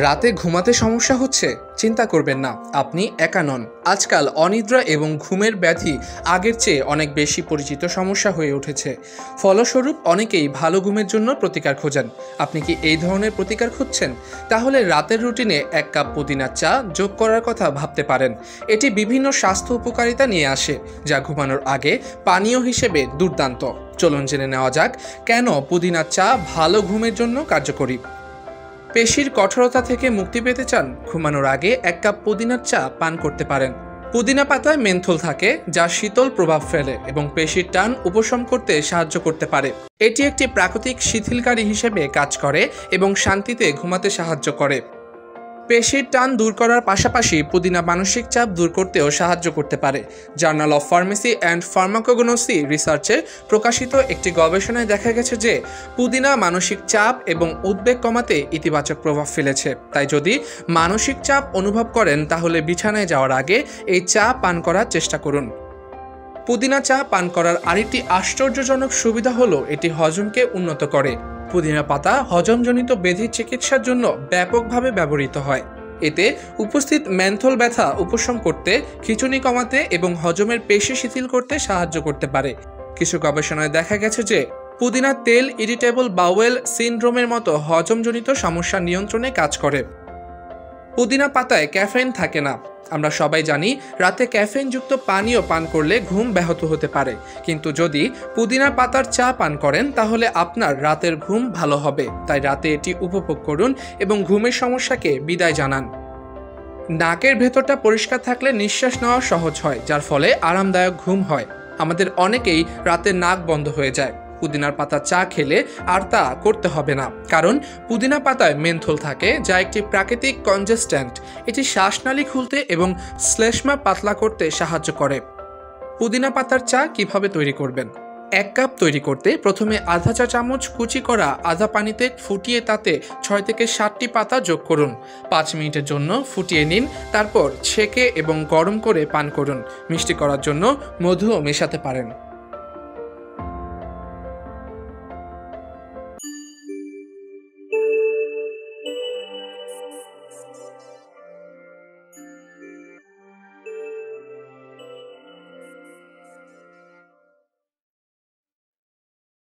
রাতে ঘুমাতে সমস্যা হচ্ছে? চিন্তা করবেন না, আপনি একা নন। আজকাল অনিদ্রা এবং ঘুমের ব্যাধি আগের চেয়ে অনেক বেশি পরিচিত সমস্যা হয়ে উঠেছে। ফলস্বরূপ অনেকেই ভালো ঘুমের জন্য প্রতিকার খোঁজেন। আপনি কি এই ধরনের প্রতিকার খুঁজছেন? তাহলে রাতের রুটিনে 1 কাপ পুদিনার চা যোগ করার কথা ভাবতে পারেন। এটি বিভিন্ন স্বাস্থ্য উপকারিতা নিয়ে আসে, যা ঘুমানোর আগে পানীয় হিসেবে দুর্দান্ত। চলুন জেনে নেওয়া যাক কেন পুদিনার চা ভালো ঘুমের জন্য কার্যকরী। পেশির কঠোরতা থেকে মুক্তি পেতে চান? ঘুমানোর আগে 1 কাপ পুদিনার চা পান করতে পারেন। পুদিনা পাতায় মেন্থল থাকে, যা শীতল প্রভাব ফেলে এবং পেশির টান উপশম করতে সাহায্য করতে পারে। এটি একটি প্রাকৃতিক শিথিলকারী হিসেবে কাজ করে এবং শান্তিতে ঘুমাতে সাহায্য করে। পেশির টান দূর করার পাশাপাশি পুদিনা মানসিক চাপ দূর করতেও সাহায্য করতে পারে। Journal of pharmacy and pharmacognosy রিসার্চে প্রকাশিত একটি গবেষণায় দেখা গেছে যে পুদিনা মানসিক চাপ এবং উদ্বেগ কমাতে ইতিবাচক প্রভাব ফেলেছে। তাই যদি মানসিক চাপ অনুভব করেন, তাহলে বিছানায় যাওয়ার আগে এই চা পান করার চেষ্টা করুন। পুদিনা চা পান করার আরেকটি আশ্চর্যজনক সুবিধা হলো এটি হজমকে উন্নত করে। পুদিনা পাতা হজমজনিত ব্যাধির চিকিৎসার জন্য ব্যাপকভাবে ব্যবহৃত হয়। এতে উপস্থিত মেন্থল ব্যথা উপশম করতে, খিঁচুনি কমাতে এবং হজমের পেশি শিথিল করতে সাহায্য করতে পারে। কিছু গবেষণায় দেখা গেছে যে পুদিনা তেল ইরিটেবল বাউয়েল সিনড্রোমের মতো হজমজনিত সমস্যা নিয়ন্ত্রণে কাজ করে। পুদিনা পাতায় ক্যাফেইন থাকে না। আমরা সবাই জানি রাতে ক্যাফেইনযুক্ত পানীয় পান করলে ঘুম ব্যাহত হতে পারে, কিন্তু যদি পুদিনা পাতার চা পান করেন তাহলে আপনার রাতের ঘুম ভালো হবে। তাই রাতে এটি উপভোগ করুন এবং ঘুমের সমস্যাকে বিদায় জানান। নাকের ভেতরটা পরিষ্কার থাকলে নিঃশ্বাস নেওয়া সহজ হয়, যার ফলে আরামদায়ক ঘুম হয়। আমাদের অনেকেই রাতে নাক বন্ধ হয়ে যায়। পুদিনার পাতা চা খেলে আর তা করতে হবে না, কারণ পুদিনা পাতায় মেন্থল থাকে, যা একটি প্রাকৃতিক কনজেস্ট্যান্ট। এটি শ্বাসনালী খুলতে এবং শ্লেষ্মা পাতলা করতে সাহায্য করে। পুদিনা পাতার চা কিভাবে তৈরি করবেন? 1 কাপ তৈরি করতে প্রথমে আধা চা চামচ কুচি করা আদা পানিতে ফুটিয়ে তাতে 6 থেকে 7টি পাতা যোগ করুন। 5 মিনিটের জন্য ফুটিয়ে নিন, তারপর ছেঁকে এবং গরম করে পান করুন। মিষ্টি করার জন্য মধুও মেশাতে পারেন।